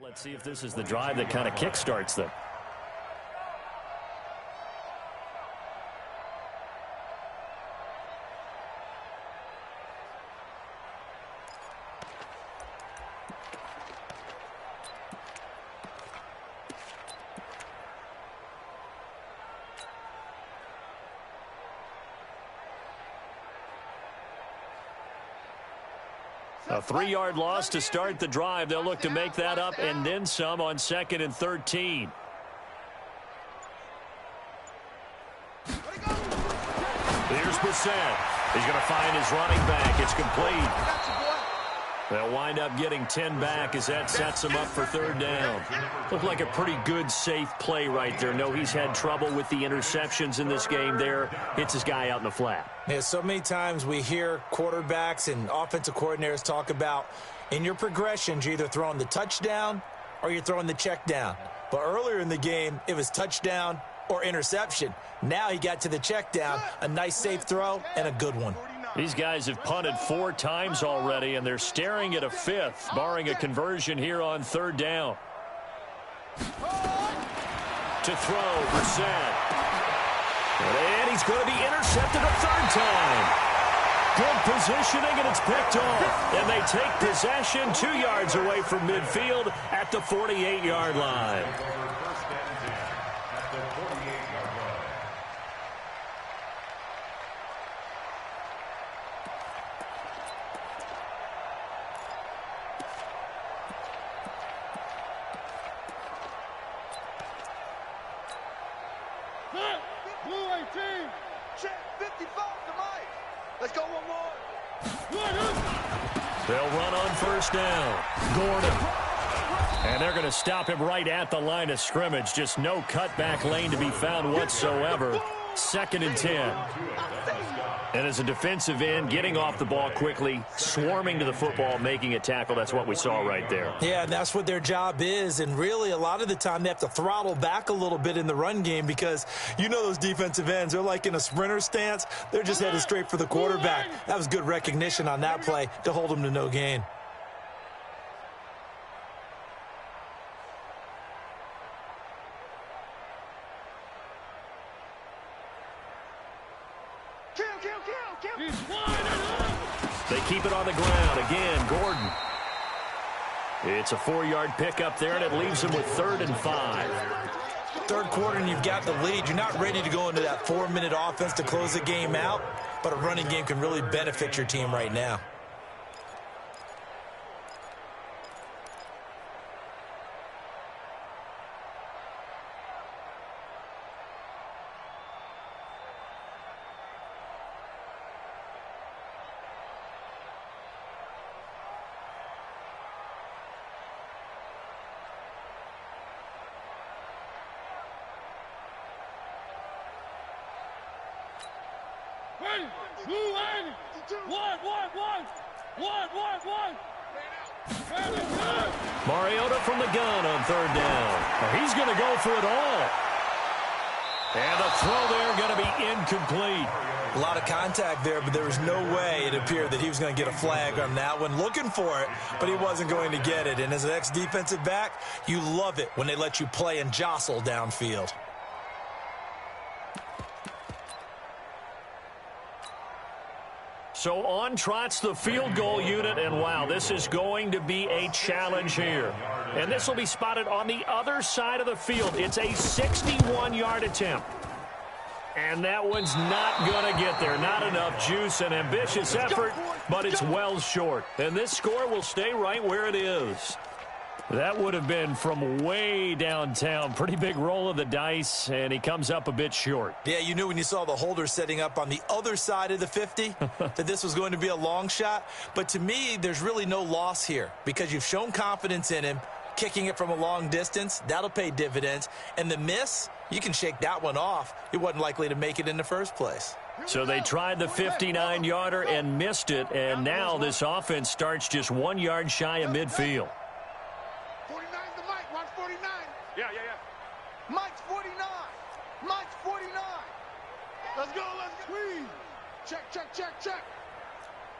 Let's see if this is the drive that kind of kickstarts them. A 3-yard loss to start the drive. They'll look to make that up and then some on 2nd and 13. Here's Brissett. He's going to find his running back. It's complete. They'll wind up getting 10 back as that sets him up for 3rd down. Looked like a pretty good, safe play right there. No, he's had trouble with the interceptions in this game there. Hits his guy out in the flat. Yeah, so many times we hear quarterbacks and offensive coordinators talk about in your progressions, you're either throwing the touchdown or you're throwing the check down. But earlier in the game, it was touchdown or interception. Now he got to the check down, a nice safe throw, and a good one. These guys have punted 4 times already, and they're staring at a 5th, barring a conversion here on 3rd down. To throw, Brissett. And he's going to be intercepted a 3rd time. Good positioning, and it's picked off. And they take possession 2 yards away from midfield at the 48-yard line. Let's go one more. They'll run on 1st down. Gordon. And they're going to stop him right at the line of scrimmage. Just no cutback lane to be found whatsoever. 2nd and 10. And as a defensive end, getting off the ball quickly, swarming to the football, making a tackle. That's what we saw right there. Yeah, and that's what their job is. And really, a lot of the time, they have to throttle back a little bit in the run game because you know those defensive ends, they're like in a sprinter stance. They're just headed straight for the quarterback. That was good recognition on that play to hold them to no gain. They keep it on the ground. Again, Gordon. It's a 4-yard pickup there, and it leaves them with 3rd and 5. 3rd quarter, and you've got the lead. You're not ready to go into that 4-minute offense to close the game out, but a running game can really benefit your team right now. Mariota from the gun on 3rd down. He's going to go for it all. And the throw there going to be incomplete. A lot of contact there, but there was no way it appeared that he was going to get a flag on that one. Looking for it, but he wasn't going to get it. And as an ex-defensive back, you love it when they let you play and jostle downfield. So on trots the field goal unit, and wow, this is going to be a challenge here. And this will be spotted on the other side of the field. It's a 61-yard attempt. And that one's not going to get there. Not enough juice, an ambitious effort, but it's well short. And this score will stay right where it is. That would have been from way downtown. Pretty big roll of the dice, and he comes up a bit short. Yeah, you knew when you saw the holder setting up on the other side of the 50 that this was going to be a long shot. But to me, there's really no loss here because you've shown confidence in him. Kicking it from a long distance, that'll pay dividends. And the miss, you can shake that one off. He wasn't likely to make it in the first place. So they tried the 59-yarder and missed it, and now this offense starts just 1 yard shy of midfield. 49's the Mike. Watch 49. Yeah. Mike's 49. Mike's 49. Let's go. Squeeze. Check.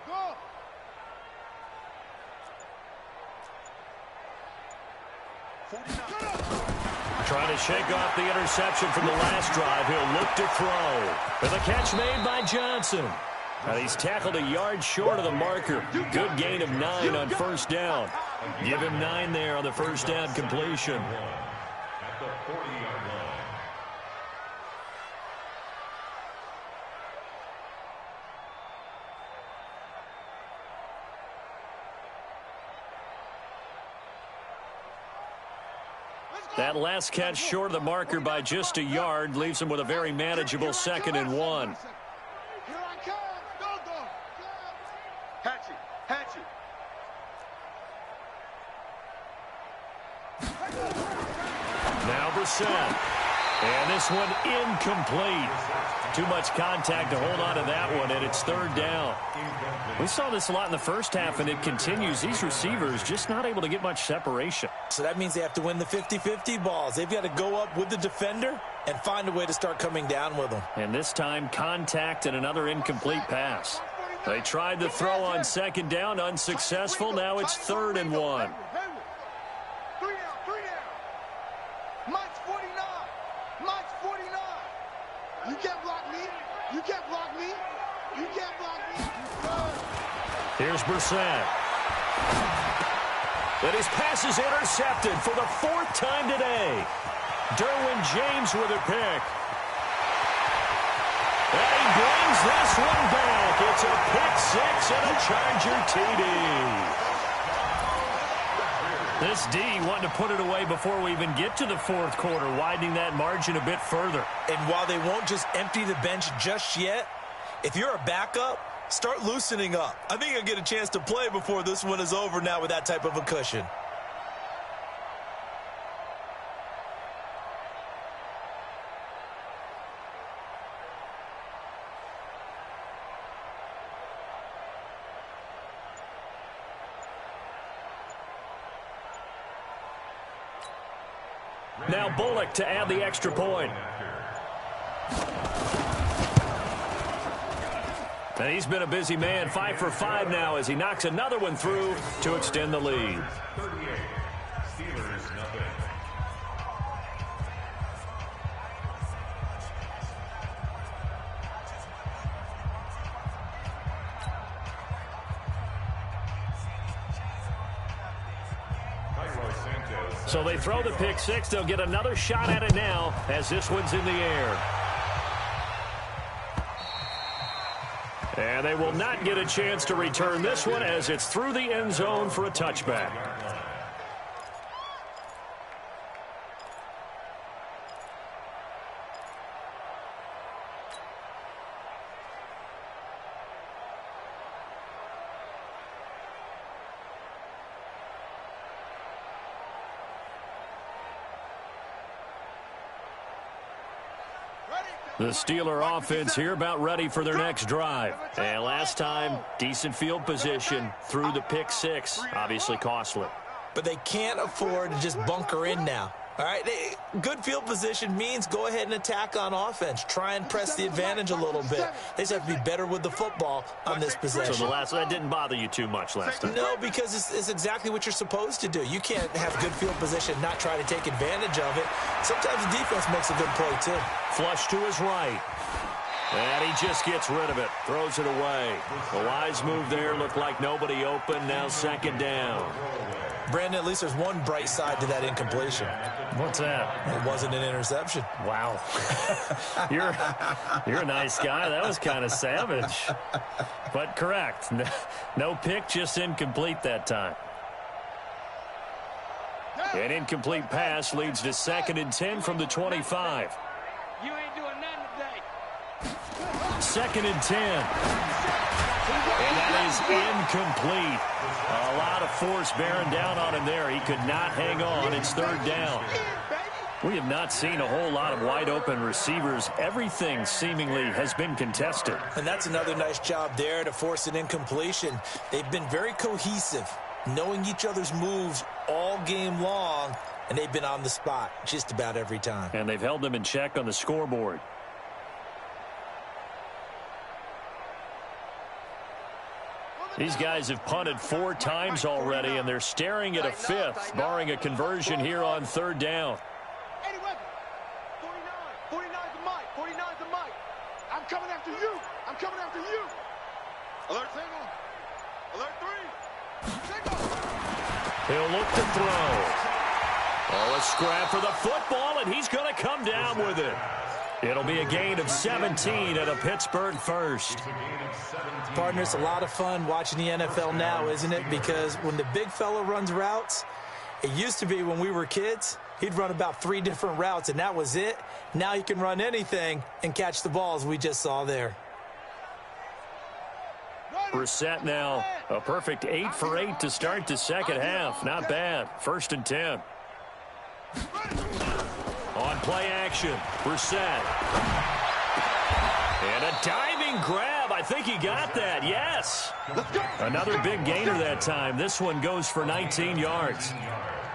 Go. Trying to shake off the interception from the last drive. He'll look to throw. With a catch made by Johnson. And he's tackled a yard short of the marker. Good gain of 9 on first down. Give him 9 there on the first down completion. At the 40-yard line. That last catch short of the marker by just a yard leaves him with a very manageable 2nd and 1. Here I come. Go. Hatch it. Now Brissett. And this one incomplete. Too much contact to hold on to that one, and it's 3rd down. We saw this a lot in the first half, and it continues. These receivers just not able to get much separation. So that means they have to win the 50-50 balls. They've got to go up with the defender and find a way to start coming down with them. And this time, contact and another incomplete pass. They tried to throw on 2nd down, unsuccessful. Now it's 3rd and 1. 3 down. Mike's 49. You can't block me. Here's Brissett. And his pass is intercepted for the 4th time today. Derwin James with a pick. And he brings this one back. It's a pick 6 and a Charger TD. This D wanting to put it away before we even get to the 4th quarter, widening that margin a bit further. And while they won't just empty the bench just yet, if you're a backup, start loosening up. I think you'll get a chance to play before this one is over now with that type of a cushion. Now Bullock to add the extra point. And he's been a busy man, 5 for 5 now as he knocks another one through to extend the lead. 38. Steelers nothing. So they throw the pick 6. They'll get another shot at it now as this one's in the air. And they will not get a chance to return this one as it's through the end zone for a touchback. The Steeler offense here about ready for their next drive. And last time, decent field position through the pick 6. Obviously costly. But they can't afford to just bunker in now. All right, good field position means go ahead and attack on offense. Try and press the advantage a little bit. They just have to be better with the football on this possession. So that didn't bother you too much last time? No, because it's exactly what you're supposed to do. You can't have good field position, not try to take advantage of it. Sometimes the defense makes a good play, too. Flush to his right. And he just gets rid of it. Throws it away. A wise move there. Looked like nobody open. Now 2nd down. Brandon, at least there's one bright side to that incompletion. What's that? It wasn't an interception. Wow. You're a nice guy. That was kind of savage. But correct. No pick, just incomplete that time. An incomplete pass leads to 2nd and 10 from the 25. You ain't doing nothing today. 2nd and 10. And that is incomplete. A lot of force bearing down on him there. He could not hang on. It's 3rd down. We have not seen a whole lot of wide open receivers. Everything seemingly has been contested. And that's another nice job there to force an incompletion. They've been very cohesive, knowing each other's moves all game long, and they've been on the spot just about every time. And they've held them in check on the scoreboard. These guys have punted 4 times already, and they're staring at a 5th, barring a conversion here on 3rd down. 49's the mic. 49's the mic. I'm coming after you. I'm coming after you. Alert single. Alert 3. Single. He'll look to throw. Oh, a scrap for the football, and he's going to come down with it. It'll be a gain of 17 at a Pittsburgh first. Partner, it's a lot of fun watching the NFL now, isn't it? Because when the big fella runs routes, it used to be when we were kids, he'd run about 3 different routes, and that was it. Now he can run anything and catch the balls we just saw there. Brissett now, a perfect 8 for 8 to start the second half. Not bad. 1st and 10. On play action, Brissett. And a diving grab. I think he got that. Yes. Another big gainer that time. This one goes for 19 yards.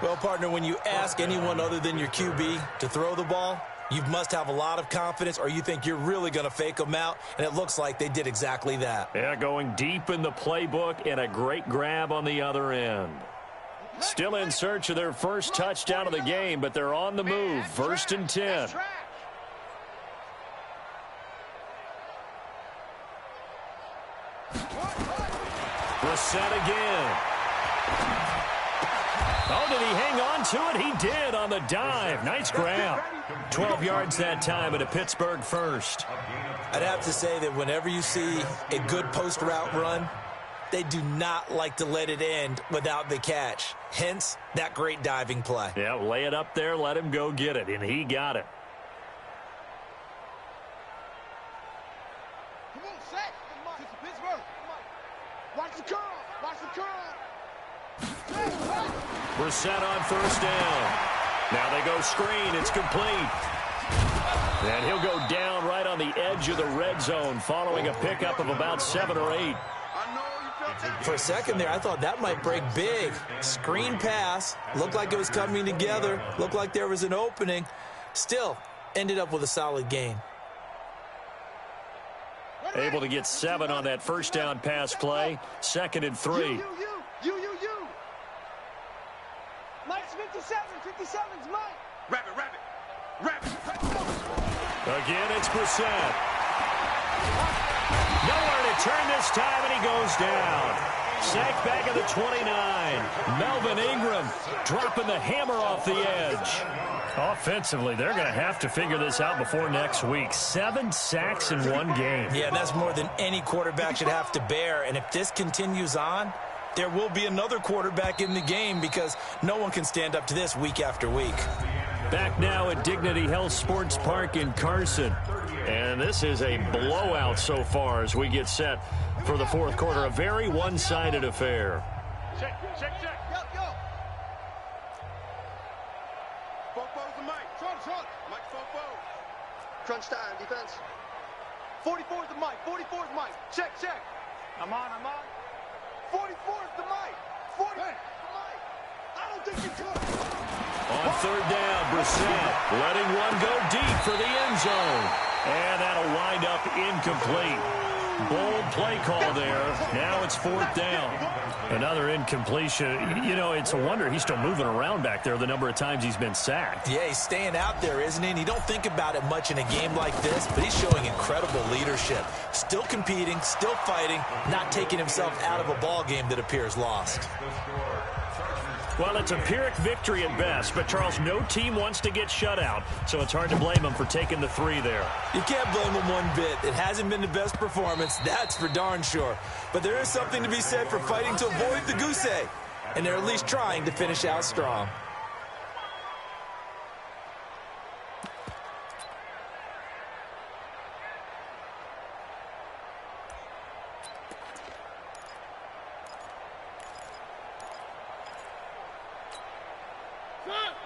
Well, partner, when you ask anyone other than your QB to throw the ball, you must have a lot of confidence, or you think you're really going to fake them out, and it looks like they did exactly that. Yeah, going deep in the playbook and a great grab on the other end. Still in search of their first touchdown of the game, but they're on the move. 1st and 10. Brissett again. Oh, did he hang on to it? He did on the dive. Nice grab. 12 yards that time at a Pittsburgh first. I'd have to say that whenever you see a good post route run, they do not like to let it end without the catch. Hence, that great diving play. Yeah, lay it up there, let him go get it, and he got it. Come on, set. This is Pittsburgh. Watch the curl. Watch the curl. Brissett on 1st down. Now they go screen. It's complete. And he'll go down right on the edge of the red zone following a pickup of about 7 or 8. For a second there, I thought that might break big. Screen pass. Looked like it was coming together. Looked like there was an opening. Still, ended up with a solid gain. Able to get 7 on that 1st down pass play. 2nd and 3. You. Mike's 57. 57's Mike. Rabbit. Again, it's Brissett. Nowhere to turn this time, and he goes down. Sacked back at the 29. Melvin Ingram dropping the hammer off the edge. Offensively, they're going to have to figure this out before next week. 7 sacks in 1 game. Yeah, and that's more than any quarterback should have to bear. And if this continues on, there will be another quarterback in the game because no one can stand up to this week after week. Back now at Dignity Health Sports Park in Carson. And this is a blowout so far as we get set for the 4th quarter. A very one-sided affair. Check. Yo. Fofo's the mic. Short. Mike Fofo. Crunch time, defense. 44's the mic. 44's mic. Check. I'm on. 44's the mic. 40's the mic. I don't think you could. On 3rd down, Brissett letting one go deep for the end zone. And that'll wind up incomplete. Bold play call there. Now it's 4th down. Another incompletion. You know, it's a wonder he's still moving around back there the number of times he's been sacked. Yeah, he's staying out there, isn't he? And you don't think about it much in a game like this, but he's showing incredible leadership. Still competing, still fighting, not taking himself out of a ball game that appears lost. Well, it's a Pyrrhic victory at best, but, Charles, no team wants to get shut out, so it's hard to blame them for taking the 3 there. You can't blame them one bit. It hasn't been the best performance, that's for darn sure. But there is something to be said for fighting to avoid the goose egg, and they're at least trying to finish out strong.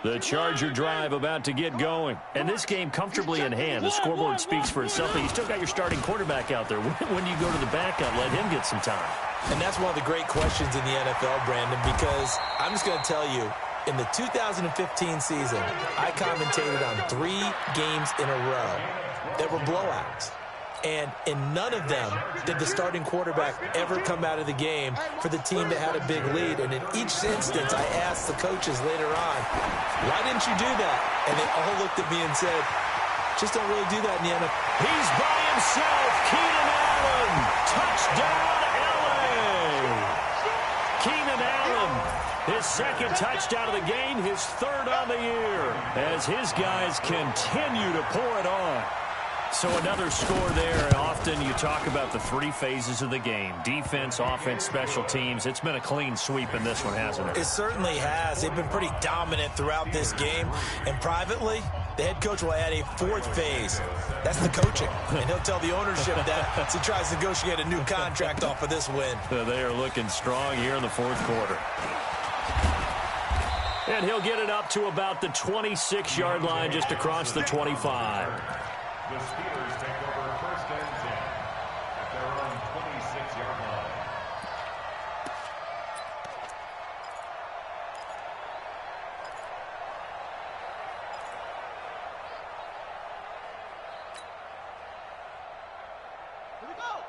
The Charger drive about to get going. And this game comfortably in hand. The scoreboard speaks for itself, but you still got your starting quarterback out there. When do you go to the backup, let him get some time? And that's one of the great questions in the NFL, Brandon, because I'm just going to tell you, in the 2015 season, I commentated on 3 games in a row that were blowouts. And in none of them did the starting quarterback ever come out of the game for the team that had a big lead. And in each instance, I asked the coaches later on, why didn't you do that? And they all looked at me and said, just don't really do that in the NFL. He's by himself. Keenan Allen. Touchdown, LA. Keenan Allen, his second touchdown of the game, his third on the year, as his guys continue to pour it on. So another score there. Often you talk about the three phases of the game: defense, offense, special teams. It's been a clean sweep in this one, hasn't it? It certainly has. They've been pretty dominant throughout this game. And privately, the head coach will add a fourth phase. That's the coaching. And he'll tell the ownership that as he tries to negotiate a new contract off of this win. They are looking strong here in the fourth quarter. And he'll get it up to about the 26-yard line, just across the 25. The Steelers take over first and 10 at their own 26-yard line.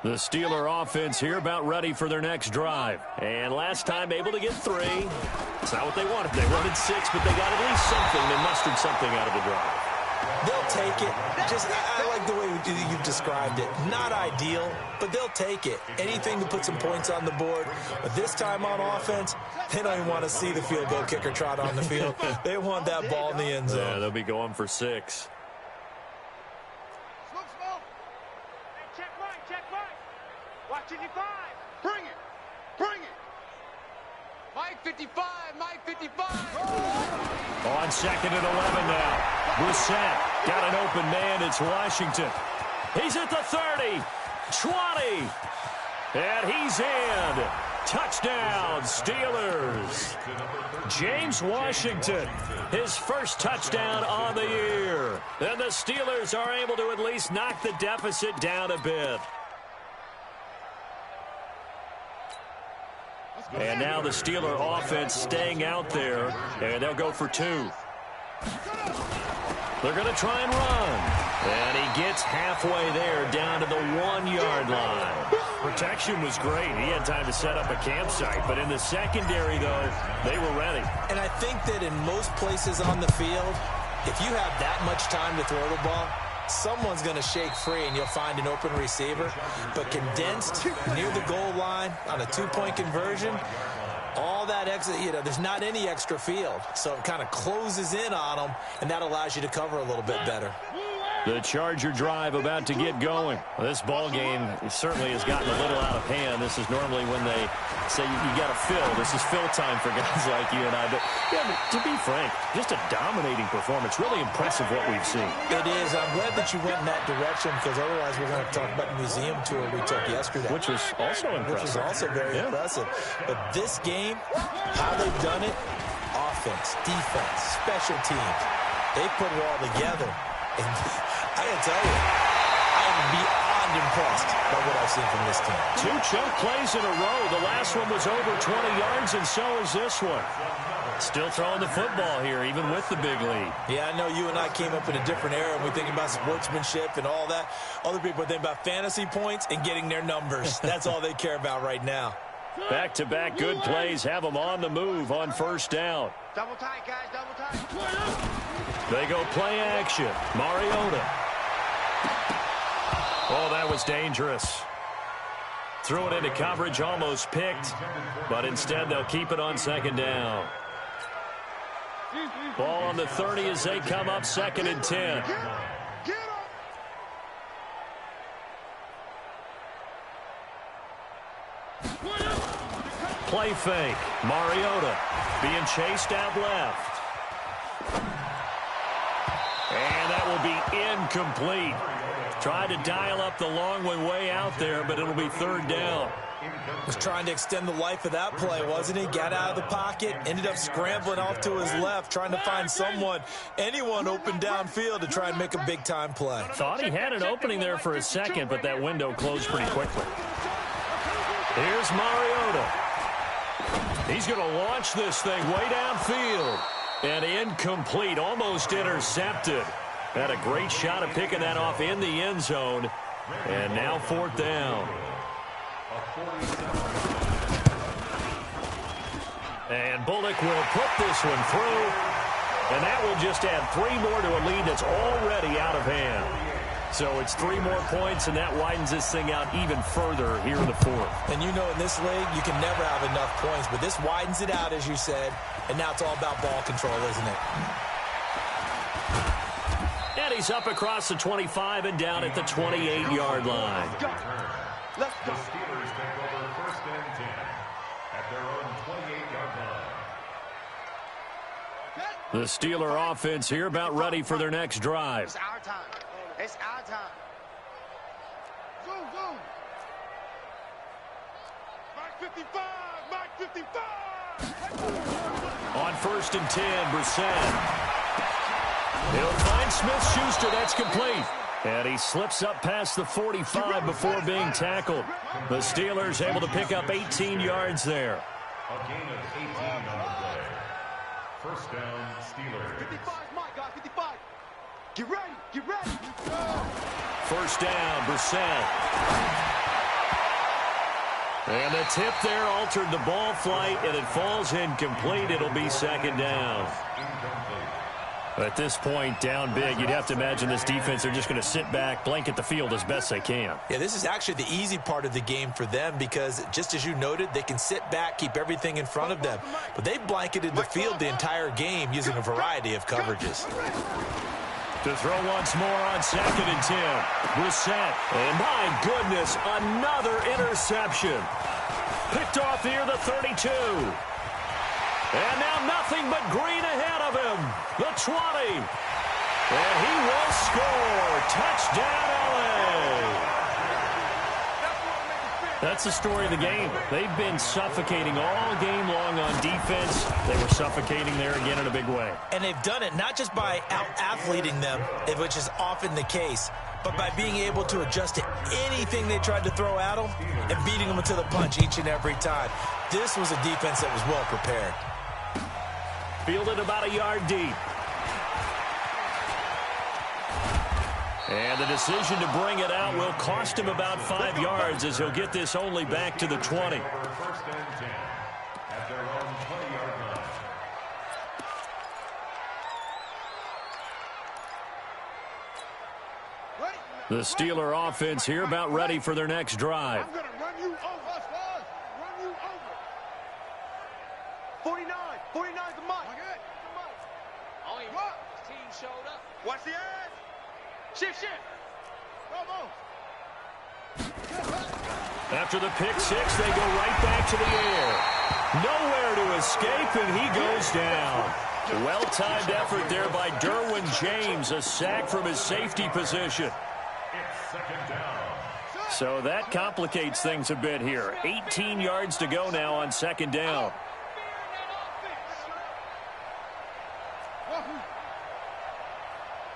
The Steeler offense here about ready for their next drive. And last time able to get 3. It's not what they wanted. They wanted 6, but they got at least something. They mustered something out of the drive. They'll take it. I like the way you've described it. Not ideal, but they'll take it. Anything to put some points on the board. But this time on offense, they don't even want to see the field goal kicker trot on the field. They want that ball in the end zone. Yeah, they'll be going for 6. Smoke, smoke. Hey, check right. Watch it, 5. Bring it. Mike 55. On 2nd and 11 now. Brissett got an open man. It's Washington. He's at the 30, 20, and he's in. Touchdown, Steelers. James Washington, his first touchdown on the year. And the Steelers are able to at least knock the deficit down a bit. And now the Steeler offense staying out there, and they'll go for 2. They're going to try and run. And he gets halfway there, down to the 1-yard line. Protection was great. He had time to set up a campsite. But in the secondary, though, they were ready. And I think that in most places on the field, if you have that much time to throw the ball, someone's going to shake free and you'll find an open receiver. But condensed near the goal line on a 2-point conversion, all that extra, there's not any extra field. So it kind of closes in on them, and that allows you to cover a little bit better. The Charger drive about to get going. This ball game certainly has gotten a little out of hand. This is normally when they say you got to fill. This is fill time for guys like you and I. But to be frank, just a dominating performance. Really impressive what we've seen. It is. I'm glad that you went in that direction, because otherwise we're going to talk about the museum tour we took yesterday. Which was also impressive. Which was also very impressive. But this game, how they've done it, offense, defense, special teams, they put it all together. And I got to tell you, I am beyond impressed by what I've seen from this team. 2 chunk plays in a row. The last one was over 20 yards, and so is this one. Still throwing the football here, even with the big lead. Yeah, I know you and I came up in a different era, and we think about sportsmanship and all that. Other people think about fantasy points and getting their numbers. That's all they care about right now. Back-to-back good plays have them on the move on first down. Double tight, guys, double tight. They go play action. Mariota. Oh, that was dangerous. Threw it into coverage, almost picked, but instead they'll keep it on 2nd down. Ball on the 30 as they come up 2nd and 10. Play fake. Mariota being chased out left. And that will be incomplete. Tried to dial up the long one way out there, but it'll be 3rd down. Was trying to extend the life of that play, wasn't he? Got out of the pocket, ended up scrambling off to his left, trying to find anyone open downfield to try and make a big-time play. Thought he had an opening there for a second, but that window closed pretty quickly. Here's Mariota. He's going to launch this thing way downfield. And incomplete, almost intercepted. Had a great shot of picking that off in the end zone. And now 4th down. And Bullock will put this one through. And that will just add 3 more to a lead that's already out of hand. So it's 3 more points, and that widens this thing out even further here in the 4th. And you know in this league, you can never have enough points, but this widens it out, as you said, and now it's all about ball control, isn't it? And he's up across the 25 and down at the 28-yard line. Let's go. The Steelers take over 1st and 10 at their own 28-yard line. The Steeler offense here about ready for their next drive. It's our time. It's our time. Zoom, zoom. Mark 55. Mark 55. On 1st and 10, Brissett. He'll find Smith-Schuster. That's complete. And he slips up past the 45 before being tackled. The Steelers able to pick up 18 yards there. A gain of 18 on the play. 1st down, Steelers. 55 is mine, guys. 55. Get ready. Get ready. 1st down, Brissett. And the tip there altered the ball flight, and it falls incomplete. It'll be 2nd down. At this point, down big, you'd have to imagine this defense, they're just going to sit back, blanket the field as best they can. Yeah, this is actually the easy part of the game for them because, just as you noted, they can sit back, keep everything in front of them. But they've blanketed the field the entire game using a variety of coverages. To throw once more on 2nd and 10. Brissett. And my goodness, another interception. Picked off near the 32. And now nothing but green ahead of him. The 20. And he will score. Touchdown, LA. That's the story of the game. They've been suffocating all game long on defense. They were suffocating there again in a big way. And they've done it not just by out-athleting them, which is often the case, but by being able to adjust to anything they tried to throw at them and beating them to the punch each and every time. This was a defense that was well prepared. Fielded about a yard deep. And the decision to bring it out will cost him about 5 yards as he'll get this only back to the 20. 1st and 10 at their own 20-yard line. The Steeler offense here about ready for their next drive. I'm going to run you over, Spurs. Run you over. 49. 49 is the mark. Only what? His team showed up. Watch the edge. Shift, shift. Bravo. After the pick six, they go right back to the air. Nowhere to escape, and he goes down. Well-timed effort there by Derwin James, a sack from his safety position. It's 2nd down. So that complicates things a bit here. 18 yards to go now on 2nd down.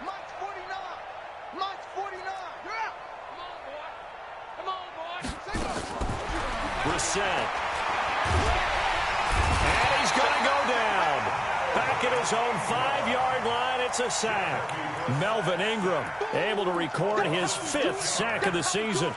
Mike's 49. Mike's 49. Yeah. Come on, boy. Come on, boy. Brissett. And he's going to go down. Back at his own 5-yard line, it's a sack. Melvin Ingram able to record his 5th sack of the season.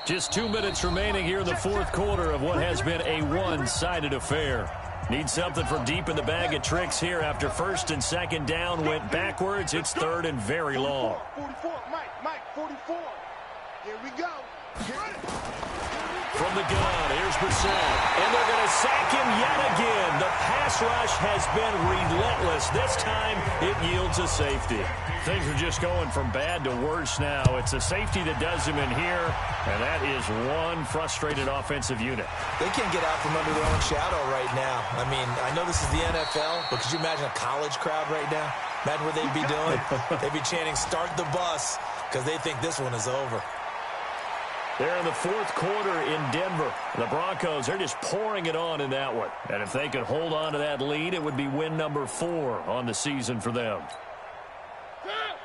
Just 2 minutes remaining here in the 4th quarter of what has been a one-sided affair. Need something from deep in the bag of tricks here after 1st and 2nd down went backwards. It's 3rd and very long. 44, Mike, 44. Here we go. From the gun, here's Brissett. And they're going to sack him yet again. The pass rush has been relentless. This time, it yields a safety. Things are just going from bad to worse now. It's a safety that does him in here, and that is one frustrated offensive unit. They can't get out from under their own shadow right now. I mean, I know this is the NFL, but could you imagine a college crowd right now? Imagine what they'd be doing. They'd be chanting, "Start the bus," because they think this one is over. They're in the 4th quarter in Denver. The Broncos, they're just pouring it on in that one. And if they could hold on to that lead, it would be win number 4 on the season for them.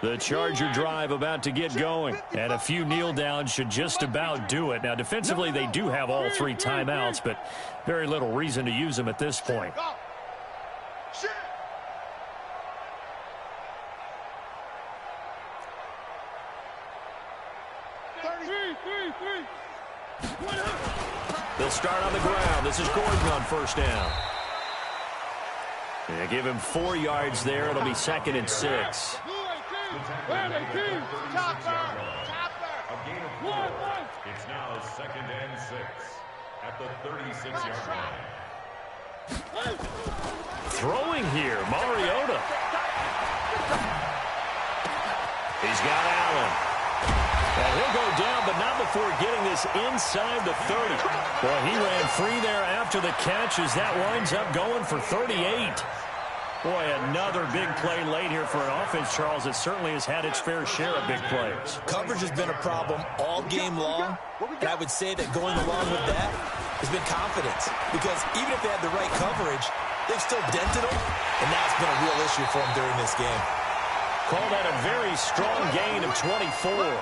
The Charger drive about to get going. And a few kneel downs should just about do it. Now, defensively, they do have all 3 timeouts, but very little reason to use them at this point. They'll start on the ground. This is Gordon on first down. They give him 4 yards there. It'll be 2nd and 6. It's now 2nd and 6 at the 36-yard line. Throwing here, Mariota. He's got Allen. And he'll go down, but not before getting this inside the 30. Well, he ran free there after the catch as that winds up going for 38. Boy, another big play late here for an offense, Charles, that certainly has had its fair share of big plays. Coverage has been a problem all game long, and I would say that going along with that has been confidence. Because even if they had the right coverage, they've still dented them, and that's been a real issue for them during this game. Call that a very strong gain of 24.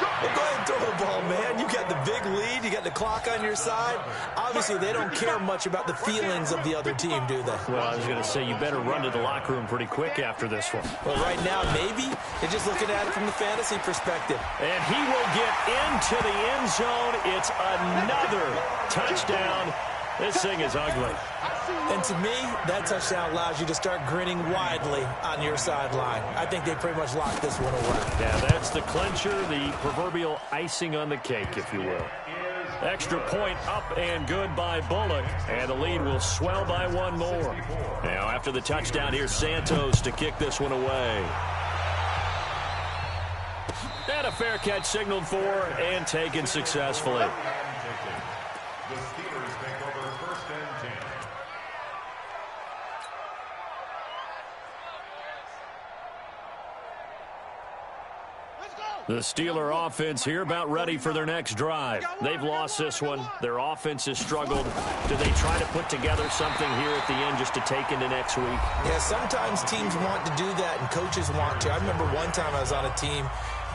Well, go ahead and throw the ball, man. You got the big lead. You got the clock on your side. Obviously, they don't care much about the feelings of the other team, do they? Well, I was going to say, you better run to the locker room pretty quick after this one. Well, right now, maybe they're just looking at it from the fantasy perspective. And he will get into the end zone. It's another touchdown. This thing is ugly. And to me, that touchdown allows you to start grinning widely on your sideline. I think they pretty much locked this one away. Yeah, that's the clincher, the proverbial icing on the cake, if you will. Extra point up and good by Bullock, and the lead will swell by 1 more. Now, after the touchdown, here's Santos to kick this one away. And a fair catch signaled for and taken successfully. The Steelers take over 1st and 10. The Steeler offense here about ready for their next drive. They've lost this one. Their offense has struggled. Do they try to put together something here at the end just to take into next week? Yeah, sometimes teams want to do that and coaches want to. I remember one time I was on a team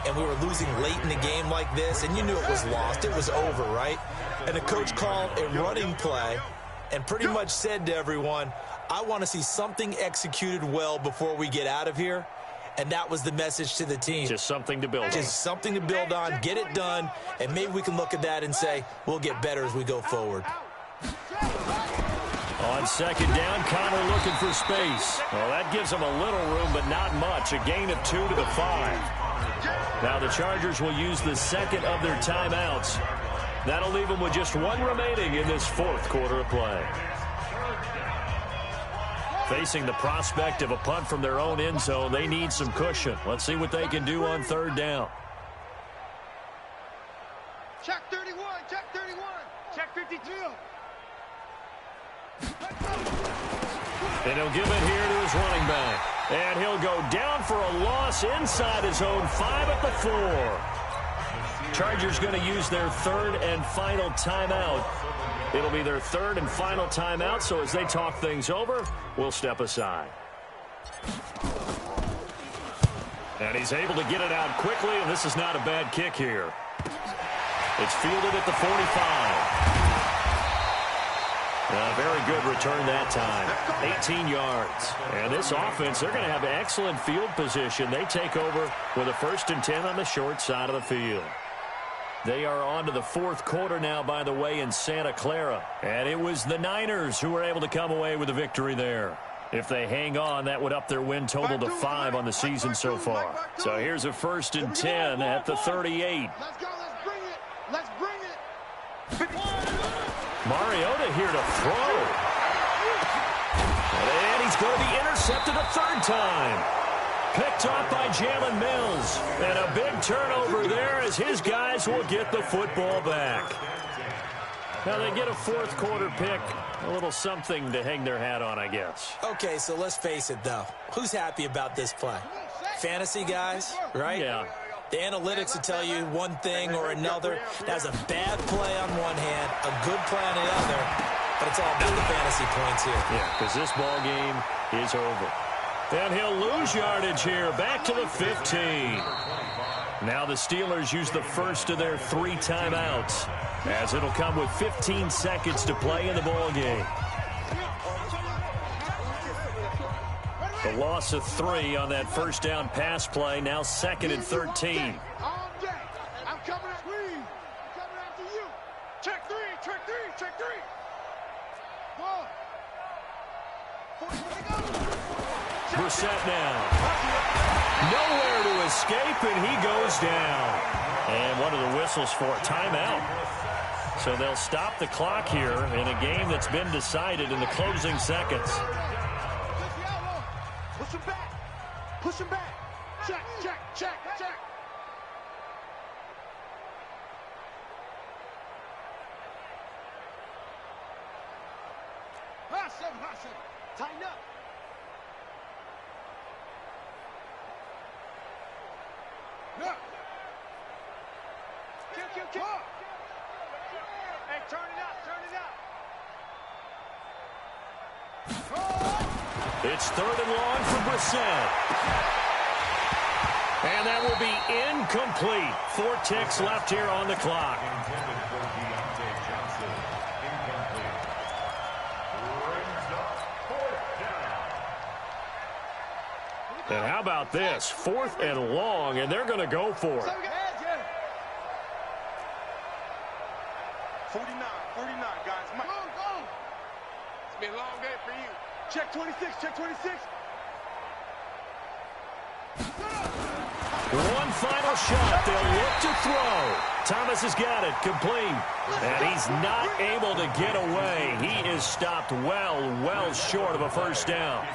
and we were losing late in the game like this, and you knew it was lost. It was over, right? And the coach called a running play and pretty much said to everyone, I want to see something executed well before we get out of here. And that was the message to the team. Just something to build on. Just something to build on, get it done, and maybe we can look at that and say, we'll get better as we go forward. On 2nd down, Connor looking for space. Well, that gives them a little room, but not much. A gain of 2 to the 5. Now the Chargers will use the 2nd of their timeouts. That'll leave them with just 1 remaining in this 4th quarter of play. Facing the prospect of a punt from their own end zone, they need some cushion. Let's see what they can do on 3rd down. Check 31, check 31, check 52. And he'll give it here to his running back. And he'll go down for a loss inside his own 5 at the 4. Chargers going to use their 3rd and final timeout. It'll be their 3rd and final timeout, so as they talk things over, we'll step aside. And he's able to get it out quickly, and this is not a bad kick here. It's fielded at the 45. A very good return that time. 18 yards. And this offense, they're going to have excellent field position. They take over with a 1st and 10 on the short side of the field. They are on to the 4th quarter now, by the way, in Santa Clara. And it was the Niners who were able to come away with a victory there. If they hang on, that would up their win total to 5 on the season so far. So here's a 1st and 10 at the 38. Let's go, let's bring it. Let's bring it. Mariota here to throw. And he's going to be intercepted a 3rd time. Picked off by Jalen Mills. And a big turnover there as his guys will get the football back. Now they get a 4th quarter pick. A little something to hang their hat on, I guess. Okay, so let's face it, though. Who's happy about this play? Fantasy guys, right? Yeah. The analytics will tell you one thing or another. That's a bad play on one hand, a good play on the other, but it's all about the fantasy points here. Yeah, because this ball game is over. And he'll lose yardage here, back to the 15. Now the Steelers use the 1st of their 3 timeouts, as it'll come with 15 seconds to play in the ball game. The loss of 3 on that 1st down pass play, now 2nd and 13. Brissett now. Nowhere to escape, and he goes down. And what are the whistles for? Timeout. So they'll stop the clock here in a game that's been decided in the closing seconds. Push him back. Push him back. Check, check, check, check. Tighten up. Kill. Hey, turn it up, turn it up. It's 3rd and long for Brissett. And that will be incomplete. 4 ticks left here on the clock. And how about this? 4th and long, and they're going to go for it. 49, guys. Go. It's been a long day for you. Check 26, check 26. One final shot. They'll look to throw. Thomas has got it. Complete. And he's not able to get away. He is stopped well short of a first down.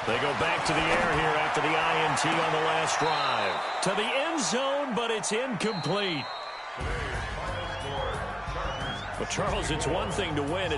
They go back to the air here after the INT on the last drive. To the end zone, but it's incomplete. But, Charles, it's one thing to win.